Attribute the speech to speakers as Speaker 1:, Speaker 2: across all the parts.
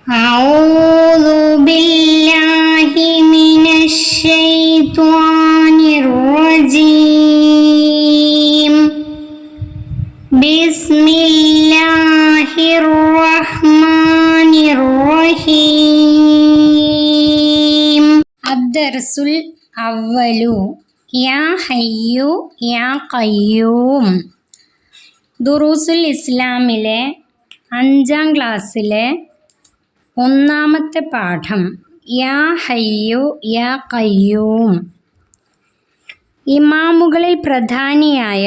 Speaker 1: أعوذ بالله من الشيطان الرجيم بسم الله الرحمن الرحيم الدرس الأول يا حي يا قيوم ദുറൂസുൽ ഇസ്ലാമിലെ 5ാം ക്ലാസ്സിലെ 1ാമത്തെ പാഠം യാ ഹയ്യു യാ ഖയ്യൂം. ഇമാമുകളിൽ പ്രധാനിയായ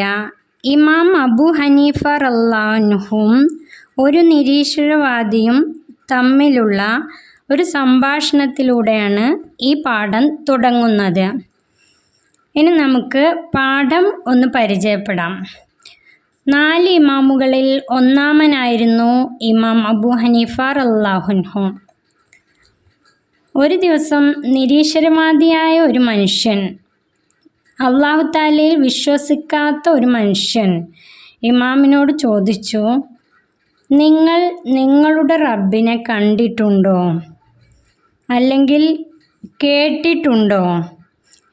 Speaker 1: ഇമാം അബൂ ഹനീഫ റളിയല്ലാഹു അൻഹും ഒരു നിരീശ്വരവാദിയും തമ്മിലുള്ള ഒരു സംഭാഷണത്തിലൂടെയാണ് ഈ പാഠം തുടങ്ങുന്നത്. ഇനി നമുക്ക് പാഠം ഒന്ന് പരിചയപ്പെടാം. 4 ഇമാമുകളിൽ ഒന്നാമനായിരുന്നു ഇമാം അബൂ ഹനീഫ റളിയല്ലാഹു അൻഹു. ഒരു ദിവസം നിരീശ്വരവാദിയായ ഒരു മനുഷ്യൻ, അല്ലാഹു തആലയിൽ വിശ്വസിക്കാത്ത ഒരു മനുഷ്യൻ ഇമാമിനോട് ചോദിച്ചു, നിങ്ങൾ നിങ്ങളുടെ റബ്ബിനെ കണ്ടിട്ടുണ്ടോ, അല്ലെങ്കിൽ കേട്ടിട്ടുണ്ടോ,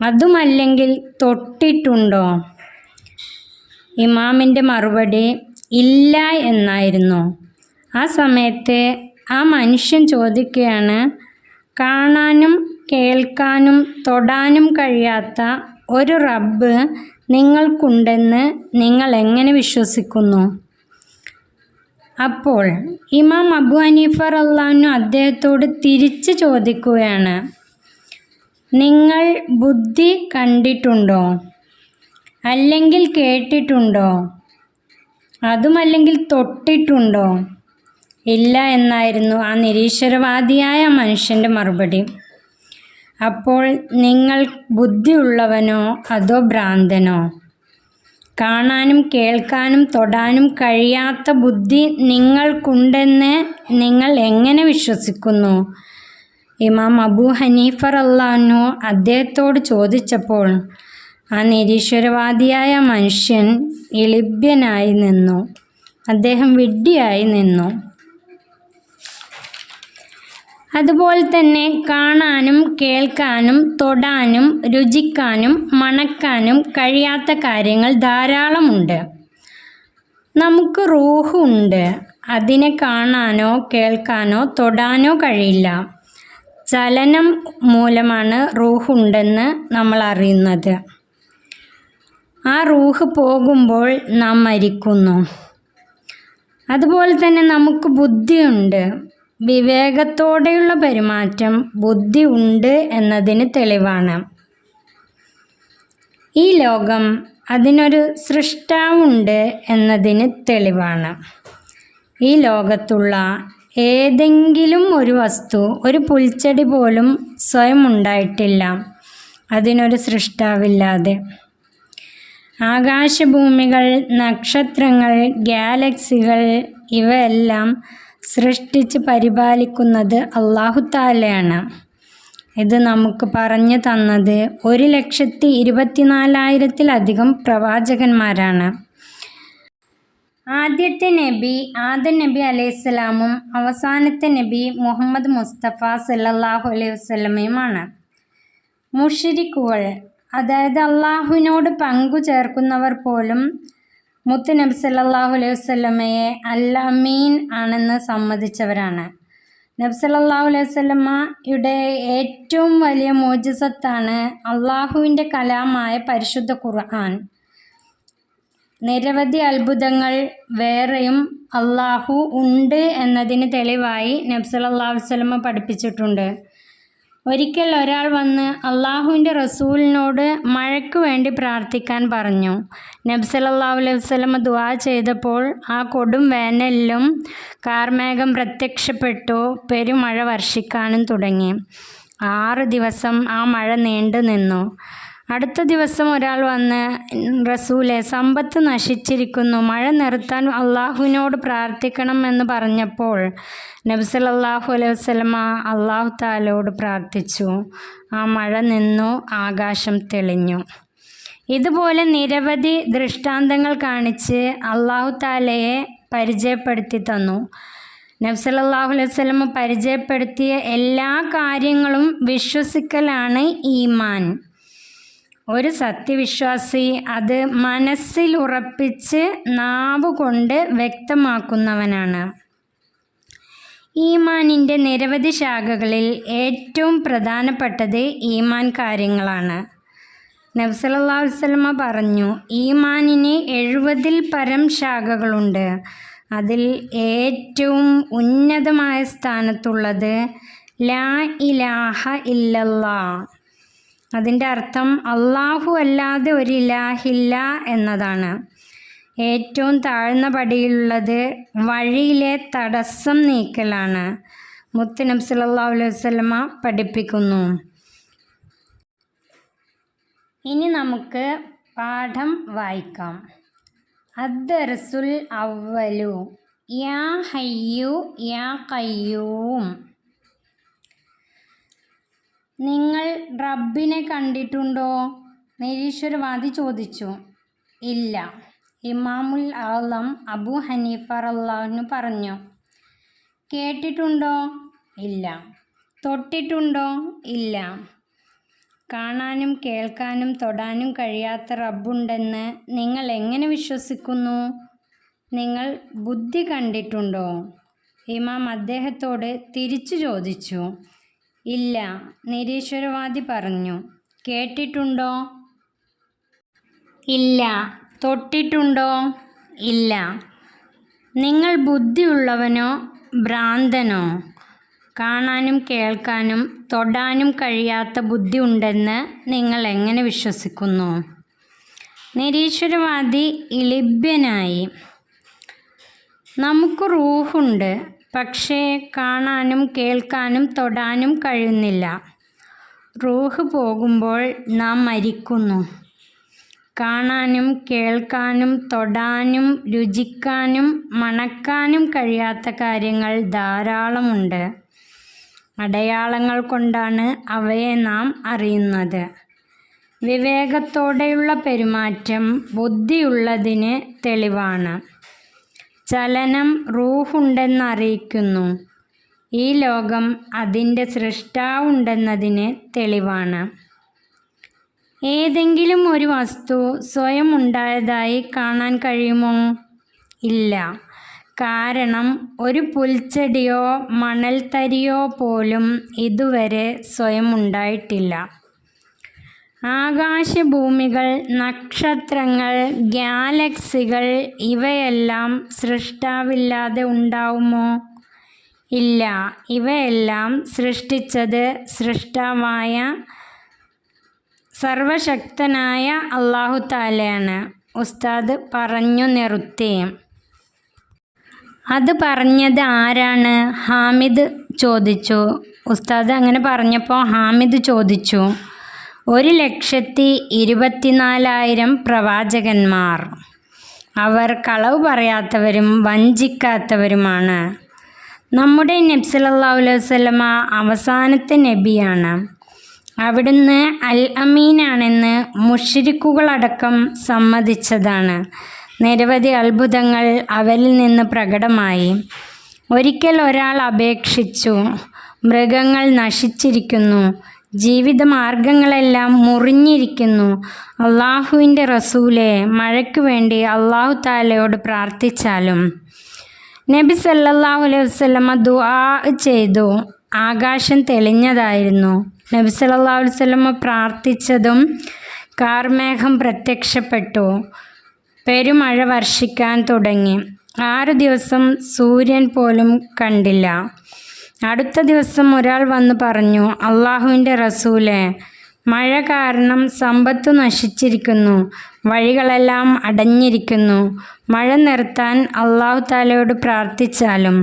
Speaker 1: അതുമല്ലെങ്കിൽ തൊട്ടിട്ടുണ്ടോ? ഇമാമിൻ്റെ മറുപടി ഇല്ല എന്നായിരുന്നു. ആ സമയത്ത് ആ മനുഷ്യൻ ചോദിക്കുകയാണ്, കാണാനും കേൾക്കാനും തൊടാനും കഴിയാത്ത ഒരു റബ്ബ് നിങ്ങൾക്കുണ്ടെന്ന് നിങ്ങൾ എങ്ങനെ വിശ്വസിക്കുന്നു? അപ്പോൾ ഇമാം അബൂ ഹനീഫ റളിയല്ലാഹു അൻഹു അദ്ദേഹത്തോട് തിരിച്ച് ചോദിക്കുകയാണ്, നിങ്ങൾ ബുദ്ധി കണ്ടിട്ടുണ്ടോ, അല്ലെങ്കിൽ കേട്ടിട്ടുണ്ടോ, അതുമല്ലെങ്കിൽ തൊട്ടിട്ടുണ്ടോ? ഇല്ല എന്നായിരുന്നു ആ നിരീശ്വരവാദിയായ മനുഷ്യൻ്റെ മറുപടി. അപ്പോൾ നിങ്ങൾ ബുദ്ധിയുള്ളവനോ അതോ ഭ്രാന്തനോ? കാണാനും കേൾക്കാനും തൊടാനും കഴിയാത്ത ബുദ്ധി നിങ്ങൾക്കുണ്ടെന്ന് നിങ്ങൾ എങ്ങനെ വിശ്വസിക്കുന്നു? ഇമാം അബൂ ഹനീഫ റളിയല്ലാഹു അൻഹു അദ്ദേഹത്തോട് ചോദിച്ചപ്പോൾ ആ നിരീശ്വരവാദിയായ മനുഷ്യൻ ഇളിഭ്യനായി നിന്നു. അദ്ദേഹം വിഡ്ഢിയായി നിന്നു. അതുപോലെ തന്നെ കാണാനും കേൾക്കാനും തൊടാനും രുചിക്കാനും മണക്കാനും കഴിയാത്ത കാര്യങ്ങൾ ധാരാളമുണ്ട്. നമുക്ക് റൂഹ് ഉണ്ട്. അതിനെ കാണാനോ കേൾക്കാനോ തൊടാനോ കഴിയില്ല. ചലനം മൂലമാണ് റൂഹ് ഉണ്ടെന്ന് നമ്മൾ അറിയുന്നത്. ആ റൂഹ് പോകുമ്പോൾ നാം മരിക്കുന്നു. അതുപോലെ തന്നെ നമുക്ക് ബുദ്ധിയുണ്ട്. വിവേകത്തോടെയുള്ള പെരുമാറ്റം ബുദ്ധി ഉണ്ട് എന്നതിന് തെളിവാണ്. ഈ ലോകം അതിനൊരു സൃഷ്ടാവുണ്ട് എന്നതിന് തെളിവാണ്. ഈ ലോകത്തുള്ള ഏതെങ്കിലും ഒരു വസ്തു, ഒരു പുൽച്ചെടി പോലും സ്വയം ഉണ്ടായിട്ടില്ല അതിനൊരു സൃഷ്ടാവില്ലാതെ. ആകാശഭൂമികൾ, നക്ഷത്രങ്ങൾ, ഗാലക്സികൾ ഇവയെല്ലാം സൃഷ്ടിച്ച് പരിപാലിക്കുന്നത് അല്ലാഹു തആലയാണ്. ഇത് നമുക്ക് പറഞ്ഞു തന്നത് 1,24,000-ത്തിലധികം പ്രവാചകന്മാരാണ്. ആദ്യത്തെ നബി ആദം നബി അലൈഹിസ്സലാമും അവസാനത്തെ നബി മുഹമ്മദ് മുസ്തഫ സല്ലല്ലാഹു അലൈഹി വസല്ലമയുമാണ്. മുശ്രിക്കുകൾ, അതായത് അള്ളാഹുവിനോട് പങ്കു ചേർക്കുന്നവർ പോലും മുത്ത് നബി സല്ലല്ലാഹു അലൈഹി വസല്ലമയെ അൽ-അമീൻ ആണെന്ന് സമ്മതിച്ചവരാണ്. നബി സല്ലല്ലാഹു അലൈഹി വസല്ലമയുടെ ഏറ്റവും വലിയ മോജിസത്താണ് അള്ളാഹുവിൻ്റെ കലാമായ പരിശുദ്ധ ഖുർആൻ. നിരവധി അത്ഭുതങ്ങൾ വേറെയും അള്ളാഹു ഉണ്ട് എന്നതിന് തെളിവായി നബി സല്ലല്ലാഹു അലൈഹി വസല്ലമ പഠിപ്പിച്ചിട്ടുണ്ട്. ഒരിക്കൽ ഒരാൾ വന്ന് അള്ളാഹുവിൻ്റെ റസൂലിനോട് മഴയ്ക്ക് വേണ്ടി പ്രാർത്ഥിക്കാൻ പറഞ്ഞു. നബി സല്ലല്ലാഹു അലൈഹി വസല്ലമ ദുആ ചെയ്തപ്പോൾ ആ കൊടും വേനലിലും കാർമേഘം പ്രത്യക്ഷപ്പെട്ടു, പെരുമഴ വർഷിക്കാനും തുടങ്ങി. 6 ദിവസം ആ മഴ നീണ്ടു നിന്നു. അടുത്ത ദിവസം ഒരാൾ വന്ന്, റസൂലെ, സമ്പത്ത് നശിച്ചിരിക്കുന്നു, മഴ നിർത്താൻ അള്ളാഹുവിനോട് പ്രാർത്ഥിക്കണം എന്ന് പറഞ്ഞപ്പോൾ നബി സല്ലല്ലാഹു അലൈഹി വസല്ലമ അല്ലാഹു തആലയോട് പ്രാർത്ഥിച്ചു. ആ മഴ നിന്നു, ആകാശം തെളിഞ്ഞു. ഇതുപോലെ നിരവധി ദൃഷ്ടാന്തങ്ങൾ കാണിച്ച് അല്ലാഹു തആലയെ പരിചയപ്പെടുത്തി തന്നു. നബി സല്ലല്ലാഹു അലൈഹി വസല്ലം പരിചയപ്പെടുത്തിയ എല്ലാ കാര്യങ്ങളും വിശ്വസിക്കലാണ് ഈമാൻ. ഒരു സത്യവിശ്വാസി അത് മനസ്സിൽ ഉറപ്പിച്ച് നാവുകൊണ്ട് വ്യക്തമാക്കുന്നവനാണ്. ഈമാനിൻ്റെ നിരവധി ശാഖകളിൽ ഏറ്റവും പ്രധാനപ്പെട്ടത് ഈമാൻ കാര്യങ്ങളാണ്. നബി സല്ലല്ലാഹു അലൈഹി വസല്ലം പറഞ്ഞു, ഈമാനിന് 70-ൽ പരം ശാഖകളുണ്ട്. അതിൽ ഏറ്റവും ഉന്നതമായ സ്ഥാനത്തുള്ളത് ലാ ഇലാഹ ഇല്ലല്ലാഹ്. അതിൻ്റെ അർത്ഥം അള്ളാഹു അല്ലാതെ ഒരു ഇലാഹില്ല എന്നതാണ്. ഏറ്റവും താഴ്ന്ന പടിയിലുള്ളത് വഴിയിലെ തടസ്സം നീക്കലാണ്. മുത്ത് നബി സല്ലല്ലാഹു അലൈഹി വസല്ലം പഠിപ്പിക്കുന്നു. ഇനി നമുക്ക് പാഠം വായിക്കാം. അദ്ദർസുൽ അവ്വലു യാ ഹയ്യു യാ ഖയ്യൂം. നിങ്ങൾ റബ്ബിനെ കണ്ടിട്ടുണ്ടോ? നിരീശ്വരവാദി ചോദിച്ചു. ഇല്ല. ഇമാമുൽ ആളം അബൂ ഹനീഫ റളിയല്ലാഹു അൻഹു പറഞ്ഞു. കേട്ടിട്ടുണ്ടോ? ഇല്ല. തൊട്ടിട്ടുണ്ടോ? ഇല്ല. കാണാനും കേൾക്കാനും തൊടാനും കഴിയാത്ത റബ്ബുണ്ടെന്ന് നിങ്ങൾ എങ്ങനെ വിശ്വസിക്കുന്നു? നിങ്ങൾ ബുദ്ധി കണ്ടിട്ടുണ്ടോ? ഇമാം അദ്ദേഹത്തോട് തിരിച്ചു ചോദിച്ചു. ഇല്ല. നിരീശ്വരവാദി പറഞ്ഞു. കേട്ടിട്ടുണ്ടോ? ഇല്ല. തൊട്ടിട്ടുണ്ടോ? ഇല്ല. നിങ്ങൾ ബുദ്ധിയുള്ളവനോ ഭ്രാന്തനോ? കാണാനും കേൾക്കാനും തൊടാനും കഴിയാത്ത ബുദ്ധി ഉണ്ടെന്ന് നിങ്ങൾ എങ്ങനെ വിശ്വസിക്കുന്നു? നിരീശ്വരവാദി ഇളിഭ്യനായി. നമുക്ക് റൂഹുണ്ട്, പക്ഷേ കാണാനും കേൾക്കാനും തൊടാനും കഴിയുന്നില്ല. റൂഹ് പോകുമ്പോൾ നാം മരിക്കുന്നു. കാണാനും കേൾക്കാനും തൊടാനും രുചിക്കാനും മണക്കാനും കഴിയാത്ത കാര്യങ്ങൾ ധാരാളമുണ്ട്. അടയാളങ്ങൾ കൊണ്ടാണ് അവയെ നാം അറിയുന്നത്. വിവേകത്തോടെയുള്ള പെരുമാറ്റം ബുദ്ധിയുള്ളതിന് തെളിവാണ്. ചലനം റൂഹുണ്ടെന്നറിയിക്കുന്നു. ഈ ലോകം അതിൻ്റെ സൃഷ്ടാവുണ്ടെന്നതിന് തെളിവാണ്. ഏതെങ്കിലും ഒരു വസ്തു സ്വയം ഉണ്ടായതായി കാണാൻ കഴിയുമോ? ഇല്ല. കാരണം ഒരു പുൽച്ചെടിയോ മണൽത്തരിയോ പോലും ഇതുവരെ സ്വയം ഉണ്ടായിട്ടില്ല. ആകാശഭൂമികൾ, നക്ഷത്രങ്ങൾ, ഗാലക്സികൾ ഇവയെല്ലാം സൃഷ്ടാവില്ലാതെ ഉണ്ടാവുമോ? ഇല്ല. ഇവയെല്ലാം സൃഷ്ടിച്ചത് സൃഷ്ടാവായ സർവശക്തനായ അല്ലാഹു തആലയാണ്. ഉസ്താദ് പറഞ്ഞു നിർത്തി. അത് പറഞ്ഞത് ആരാണ്? ഹാമിദ് ചോദിച്ചു. ഉസ്താദ് അങ്ങനെ പറഞ്ഞപ്പോൾ ഹാമിദ് ചോദിച്ചു, 1,24,000 പ്രവാചകന്മാർ. അവർ കളവ് പറയാത്തവരും വഞ്ചിക്കാത്തവരുമാണ്. നമ്മുടെ നബി സല്ലല്ലാഹു അലൈഹി വസല്ലമ അവസാനത്തെ നബിയാണ്. അവിടുന്ന് അൽ അമീനാണെന്ന് മുശ്രിക്കുകളടക്കം സമ്മതിച്ചതാണ്. നിരവധി അത്ഭുതങ്ങൾ അവരിൽ നിന്ന് പ്രകടമായി. ഒരിക്കൽ ഒരാൾ അപേക്ഷിച്ചു, മൃഗങ്ങൾ നശിച്ചിരിക്കുന്നു, ജീവിതമാർഗങ്ങളെല്ലാം മുറിഞ്ഞിരിക്കുന്നു. അള്ളാഹുവിൻ്റെ റസൂലെ, മഴയ്ക്ക് വേണ്ടി അല്ലാഹു തആലയോട് പ്രാർത്ഥിച്ചാലും. നബി സല്ലല്ലാഹു അലൈഹി വസല്ലമ ദുആ ചെയ്തു. ആകാശം തെളിഞ്ഞതായിരുന്നു. നബി സല്ലല്ലാഹു അലൈഹി വസല്ലമ പ്രാർത്ഥിച്ചതും കാർമേഘം പ്രത്യക്ഷപ്പെട്ടു. പെരുമഴ വർഷിക്കാൻ തുടങ്ങി. 6 ദിവസം സൂര്യൻ പോലും കണ്ടില്ല. അടുത്ത ദിവസം ഒരാൾ വന്ന് പറഞ്ഞു, അള്ളാഹുവിൻ്റെ റസൂലെ, മഴ കാരണം സമ്പത്ത് നശിച്ചിരിക്കുന്നു, വഴികളെല്ലാം അടഞ്ഞിരിക്കുന്നു. മഴ നിർത്താൻ അല്ലാഹു തആലയോട് പ്രാർത്ഥിച്ചാലും.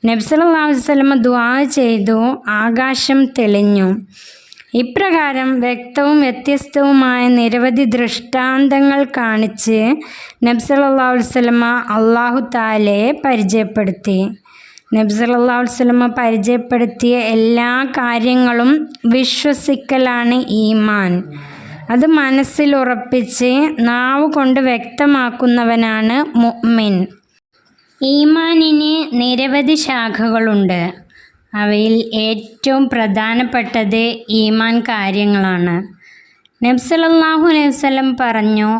Speaker 1: നബി സല്ലല്ലാഹു അലൈഹി വസല്ലമ ദുആ ചെയ്തു. ആകാശം തെളിഞ്ഞു. ഇപ്രകാരം വ്യക്തവും വ്യത്യസ്തവുമായ നിരവധി ദൃഷ്ടാന്തങ്ങൾ കാണിച്ച് നബി സല്ലല്ലാഹു അലൈഹി വസല്ലമ അല്ലാഹു തആലയെ പരിചയപ്പെടുത്തി. നബി സല്ലല്ലാഹു അലൈഹി വസല്ലമ പരിചയപ്പെടുത്തിയ എല്ലാ കാര്യങ്ങളും വിശ്വസിക്കലാണ് ഈമാൻ. അത് മനസ്സിൽ ഉറപ്പിച്ച് നാവ് കൊണ്ട് വ്യക്തമാക്കുന്നവനാണ് മുഅ്മിൻ. ഈമാനിന് നിരവധി ശാഖകളുണ്ട്. അവയിൽ ഏറ്റവും പ്രധാനപ്പെട്ടത് ഈമാൻ കാര്യങ്ങളാണ്. നബി സല്ലല്ലാഹു അലൈഹി വസല്ലം പറഞ്ഞു,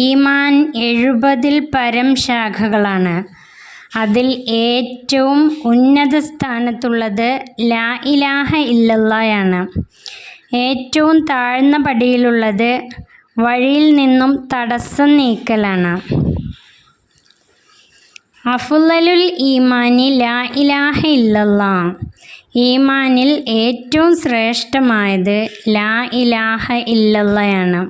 Speaker 1: ഈമാൻ 70-ൽ പരം ശാഖകളാണ്. അതിൽ ഏറ്റവും ഉന്നത സ്ഥാനത്തുള്ളത് ലാ ഇലാഹ ഇല്ലല്ലാഹയാണ്. ഏറ്റവും താഴ്ന്ന പടിയിലുള്ളത് വഴിയിൽ നിന്നും തടസ്സം നീക്കലാണ്. അഫ്ളലുൽ ഈമാനി ലാ ഇലാഹ ഇല്ലല്ലാഹ്. ഈമാനിൽ ഏറ്റവും ശ്രേഷ്ഠമായത് ലാ ഇലാഹ ഇല്ലല്ലാഹയാണ്.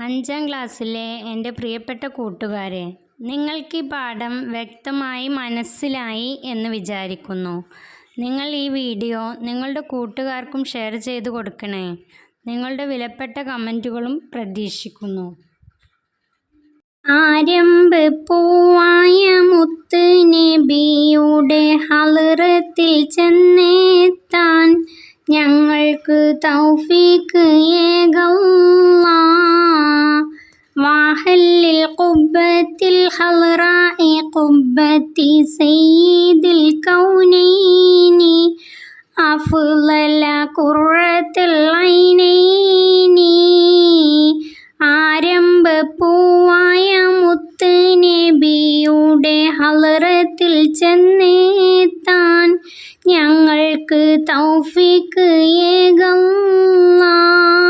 Speaker 1: 5ാം ക്ലാസ്സിലെ എൻ്റെ പ്രിയപ്പെട്ട കൂട്ടുകാരെ, നിങ്ങൾക്ക് ഈ പാഠം വ്യക്തമായി മനസ്സിലായി എന്ന് വിചാരിക്കുന്നു. നിങ്ങൾ ഈ വീഡിയോ നിങ്ങളുടെ കൂട്ടുകാർക്കും ഷെയർ ചെയ്ത് കൊടുക്കണേ. നിങ്ങളുടെ വിലപ്പെട്ട കമൻറ്റുകളും പ്രതീക്ഷിക്കുന്നു. ആരംഭ പൂവായ മുത്ത് നബിയുടെ ഹളറത്തിൽ ചെന്നെത്താൻ ഞങ്ങൾക്ക് തൗഫീക്ക് ഏകല്ലാഹ്. വാഹല്ലിൽ ഖുബ്ബത്തിൽ ഹളറാഇ ഖുബ്ബത്തി സയ്യിദിൽ കൗനൈനി അഫ്ളല ഖുർറത്തുൽ ഐനൈനി. ആരംഭ പൂവായ മുത്ത് നബിയുടെ ഹളറത്തിൽ ചെന്നെത്താൻ ഞങ്ങൾക്ക് തൗഫീക്ക് ഏകല്ലാഹ്.